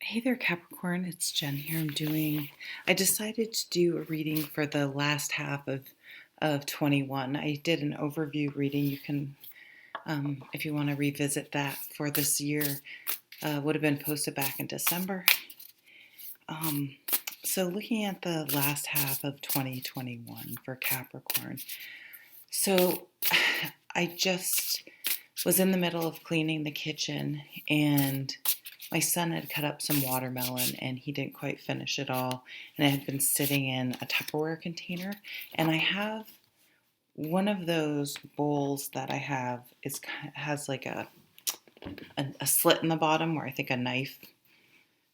Hey there, Capricorn. It's Jen here. I decided to do a reading for the last half of 21. I did an overview reading. You can, if you want to revisit that for this year, would have been posted back in December. Um, so looking at the last half of 2021 for Capricorn. So I just was in the middle of cleaning the kitchen and my son had cut up some watermelon and he didn't quite finish it all, and it had been sitting in a Tupperware container. And I have one of those bowls that I have has like a slit in the bottom where I think a knife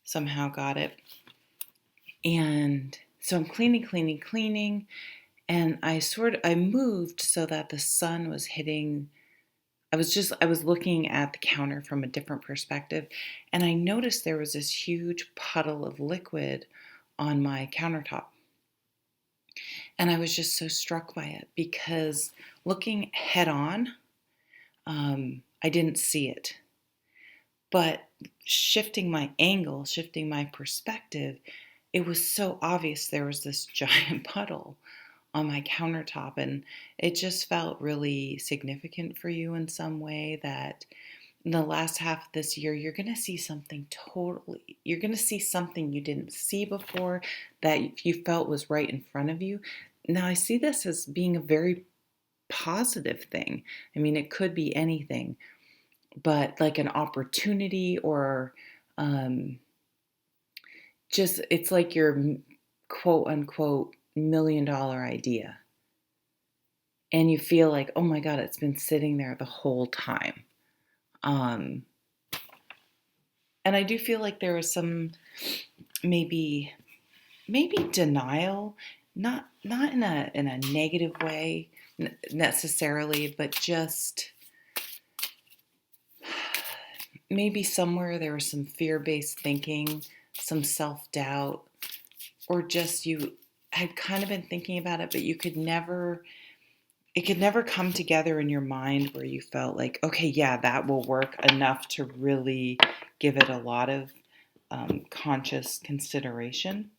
somehow got it. And so I'm cleaning, and I moved so that the sun was hitting. I was looking at the counter from a different perspective, and I noticed there was this huge puddle of liquid on my countertop. And I was just so struck by it because looking head on, I didn't see it. But shifting my angle, shifting my perspective, it was so obvious there was this giant puddle on my countertop, and it just felt really significant for you in some way that in the last half of this year you're going to see you're going to see something you didn't see before that you felt was right in front of you. Now I see this as being a very positive thing. I mean, it could be anything, but like an opportunity or um, just it's like your quote unquote $1 million idea, and you feel like, oh my god, it's been sitting there the whole time. um and I do feel like there was some maybe denial, not in a negative way necessarily, but just maybe somewhere there was some fear-based thinking, some self-doubt, or just you had kind of been thinking about it, but it could never come together in your mind where you felt like, okay, yeah, that will work enough to really give it a lot of conscious consideration.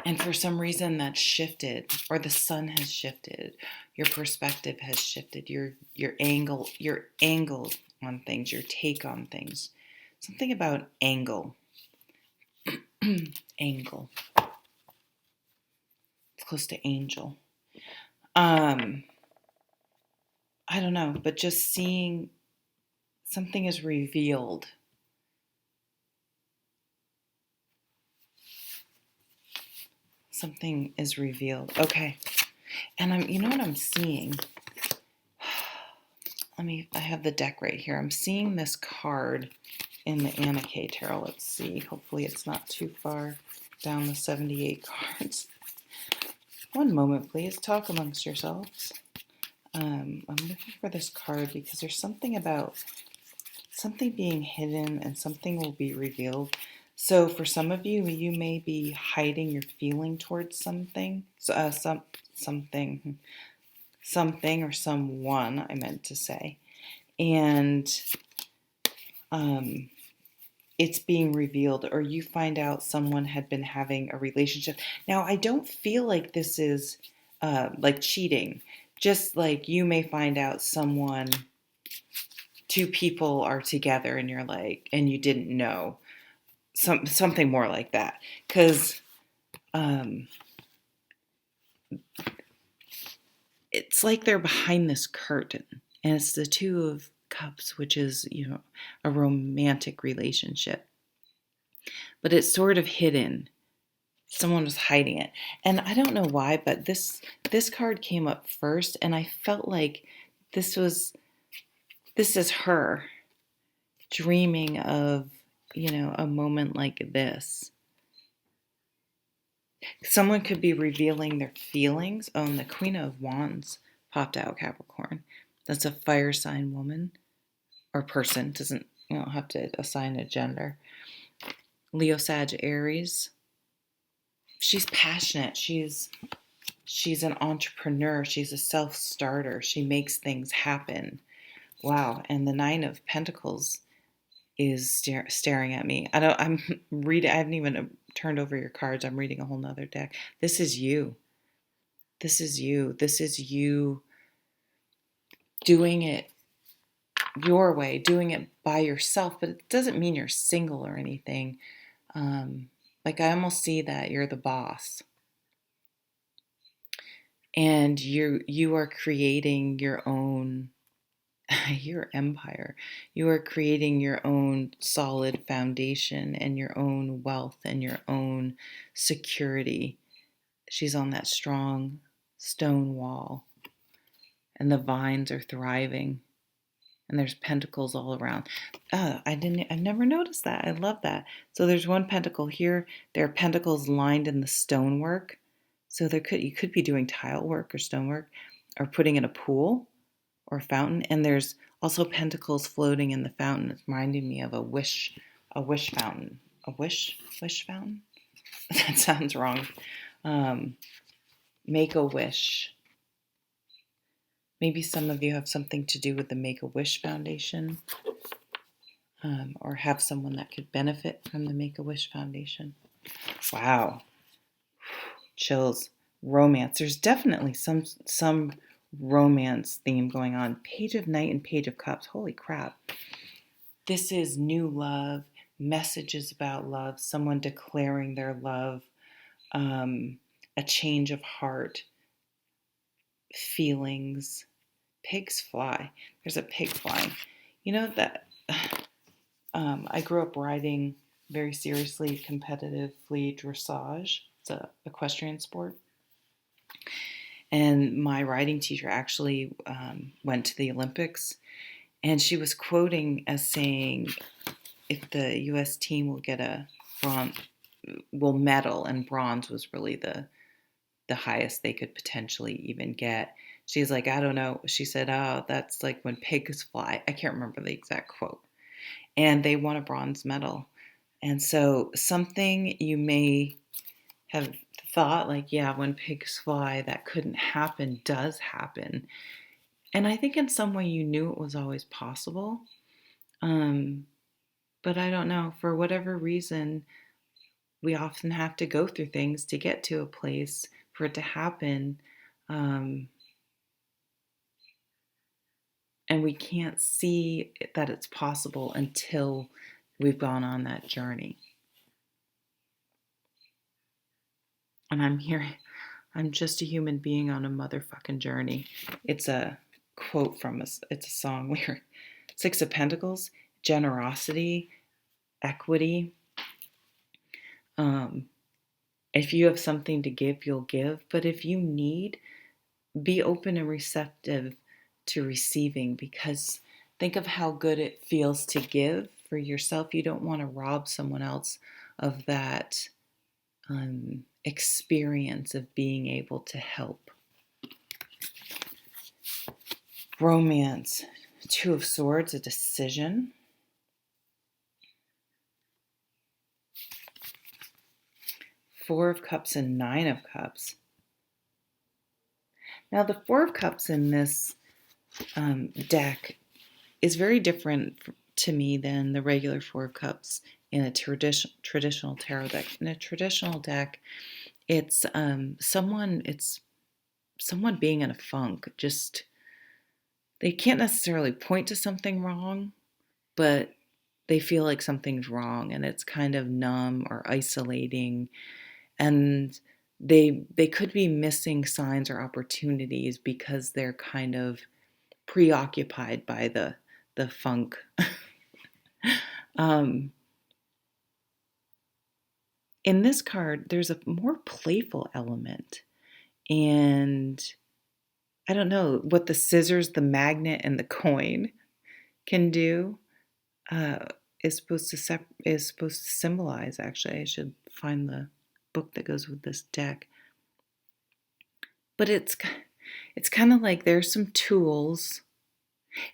And for some reason that shifted, or the sun has shifted, your perspective has shifted, your angle on things, your take on things. Something about angle. Angle. It's close to angel. I don't know, but just seeing something is revealed. Something is revealed. Okay. And you know what I'm seeing? I have the deck right here. I'm seeing this card in the Anna K Tarot. Let's see. Hopefully it's not too far down the 78 cards. One moment, please. Talk amongst yourselves. I'm looking for this card because there's something about something being hidden and something will be revealed. So for some of you, you may be hiding your feeling towards something, something or someone, I meant to say, and it's being revealed, or you find out someone had been having a relationship. Now, I don't feel like this is like cheating. Just like you may find out two people are together and you're like, and you didn't know. Something more like that. Because it's like they're behind this curtain, and it's the Two of Cups, which is, a romantic relationship. But it's sort of hidden. Someone was hiding it. And I don't know why, but this card came up first, and I felt like this is her dreaming of, a moment like this. Someone could be revealing their feelings. Oh, and the Queen of Wands popped out, Capricorn. That's a fire sign woman or person. You don't have to assign a gender. Leo, Sag, Aries. She's passionate. She's an entrepreneur. She's a self-starter. She makes things happen. Wow. And the Nine of Pentacles is staring at me. I'm reading. I haven't even turned over your cards. I'm reading a whole nother deck. This is you. This is you. This is you doing it your way, doing it by yourself. But it doesn't mean you're single or anything. Like I almost see that you're the boss, and you are creating your own your empire. You are creating your own solid foundation and your own wealth and your own security. She's on that strong stone wall, and the vines are thriving, and there's pentacles all around. I've never noticed that. I love that. So there's one pentacle here. There are pentacles lined in the stonework. So you could be doing tile work or stonework, or putting in a pool or a fountain. And there's also pentacles floating in the fountain. It's reminding me of a wish fountain. A wish fountain? That sounds wrong. Make a wish. Maybe some of you have something to do with the Make a Wish Foundation, or have someone that could benefit from the Make a Wish Foundation. Wow. Chills. Romance. There's definitely some romance theme going on. Page of Knight and Page of Cups. Holy crap. This is new love, messages about love, someone declaring their love, a change of heart, feelings. Pigs fly. There's a pig flying. You know that I grew up riding very seriously, competitively dressage. It's an equestrian sport. And my riding teacher actually went to the Olympics, and she was quoting as saying, if the U.S. team will medal, and bronze was really the highest they could potentially even get. She's like, I don't know. She said, oh, that's like when pigs fly. I can't remember the exact quote. And they won a bronze medal. And so something you may have thought like, yeah, when pigs fly, that couldn't happen, does happen. And I think in some way you knew it was always possible. But I don't know, for whatever reason, we often have to go through things to get to a place for it to happen. And we can't see that it's possible until we've gone on that journey. And I'm just a human being on a motherfucking journey. It's a quote from it's a song lyric. Six of Pentacles, generosity, equity. If you have something to give, you'll give. But if you need, be open and receptive to receiving, because think of how good it feels to give for yourself. You don't want to rob someone else of that experience of being able to help. Romance. Two of Swords, a decision. Four of Cups and Nine of Cups. Now the Four of Cups in this deck is very different to me than the regular Four of Cups in a traditional tarot deck. In a traditional deck, it's someone being in a funk. Just, they can't necessarily point to something wrong, but they feel like something's wrong, and it's kind of numb or isolating, and they could be missing signs or opportunities because they're kind of preoccupied by the funk. In this card, there's a more playful element, and I don't know what the scissors, the magnet, and the coin can do. Is supposed to symbolize. Actually, I should find the book that goes with this deck. But it's kind of like there's some tools.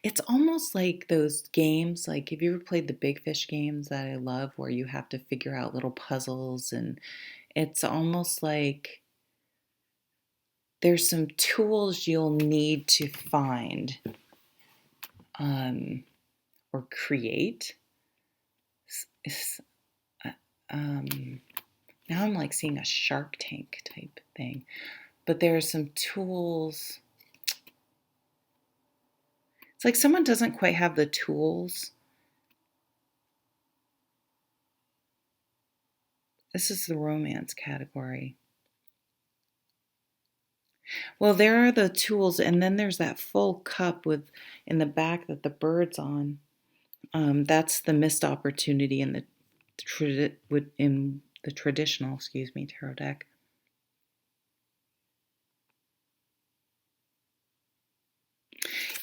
It's almost like those games, like have you ever played the Big Fish games that I love, where you have to figure out little puzzles, and it's almost like there's some tools you'll need to find or create is, now I'm like seeing a Shark Tank type thing. But there are some tools. It's like someone doesn't quite have the tools. This is the romance category. Well, there are the tools, and then there's that full cup with in the back that the bird's on. That's the missed opportunity in the traditional, tarot deck.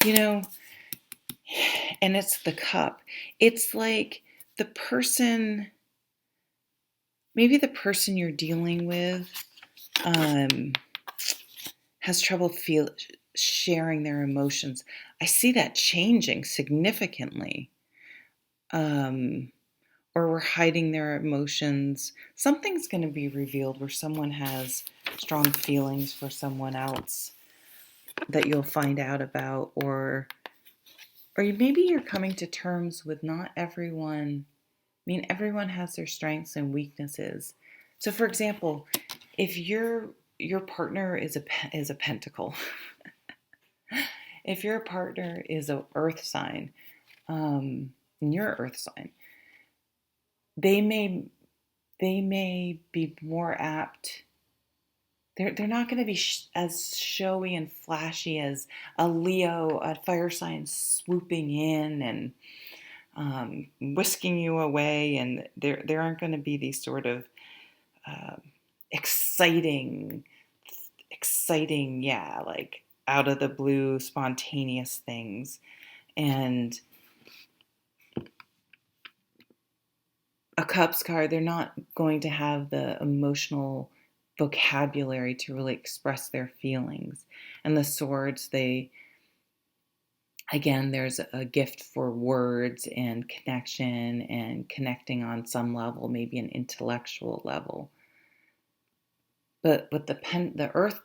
You know, and it's the cup. It's like the person, maybe the person you're dealing with, has trouble sharing their emotions. I see that changing significantly. Or we're hiding their emotions. Something's going to be revealed where someone has strong feelings for someone else that you'll find out about, or maybe you're coming to terms with not everyone. I mean, everyone has their strengths and weaknesses. So, for example, if your partner is a pentacle, if your partner is an earth sign, and you're an earth sign, they may be more apt. They're not going to be as showy and flashy as a Leo, a fire sign swooping in and whisking you away, and there aren't going to be these sort of uh, exciting, yeah, like out of the blue, spontaneous things. And a Cups card, they're not going to have the emotional vocabulary to really express their feelings. And the Swords, there's a gift for words and connection and connecting on some level, maybe an intellectual level. But with the Earth,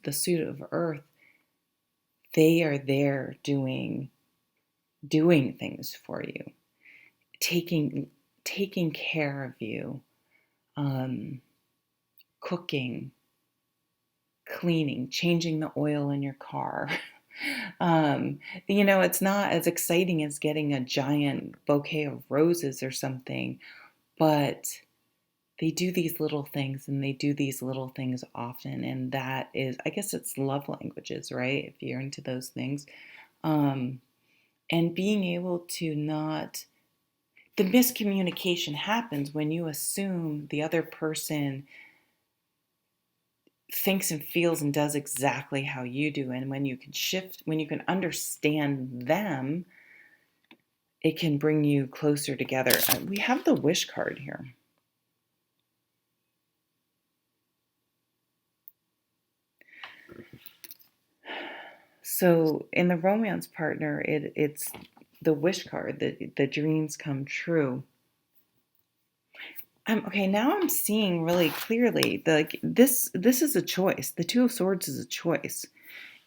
the suit of Earth, they are there doing things for you, taking care of you, cooking, cleaning, changing the oil in your car. It's not as exciting as getting a giant bouquet of roses or something, but they do these little things, and they do these little things often. And that is, I guess it's love languages, right? If you're into those things. And being able to not, the miscommunication happens when you assume the other person thinks and feels and does exactly how you do. And when you can understand them, it can bring you closer together. We have the Wish card here. So in the romance partner, it's the Wish card, the dreams come true. Okay, now I'm seeing really clearly this is a choice. The Two of Swords is a choice.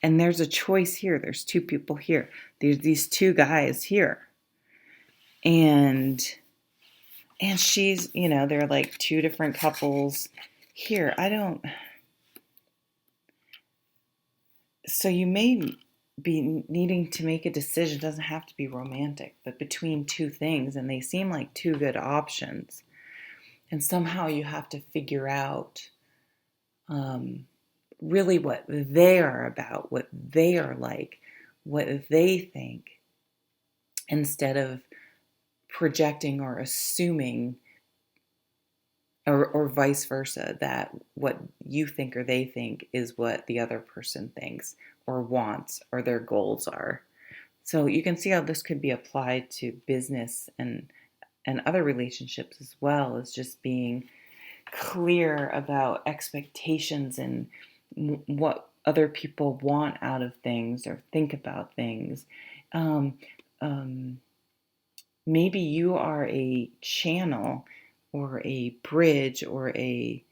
And there's a choice here. There's two people here. There's these two guys here. And she's, they're like two different couples here. So you may be needing to make a decision. It doesn't have to be romantic, but between two things, and they seem like two good options. And somehow you have to figure out really what they are about, what they are like, what they think, instead of projecting or assuming, or vice versa, that what you think or they think is what the other person thinks or wants or their goals are. So you can see how this could be applied to business and other relationships as well, as just being clear about expectations and what other people want out of things or think about things. Maybe you are a channel or a bridge or a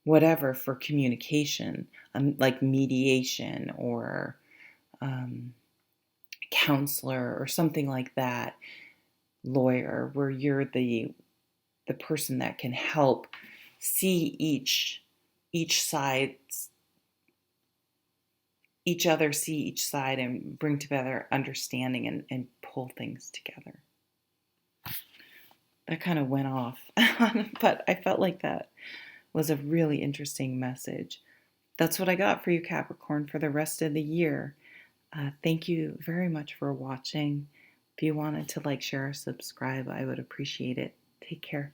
whatever for communication, like mediation or counselor or something like that. lawyer, where you're the person that can help see each side's each other see each side and bring together understanding and pull things together. That kind of went off, but I felt like that was a really interesting message. That's what I got for you, Capricorn, for the rest of the year. Thank you very much for watching. If you wanted to like, share, or subscribe, I would appreciate it. Take care.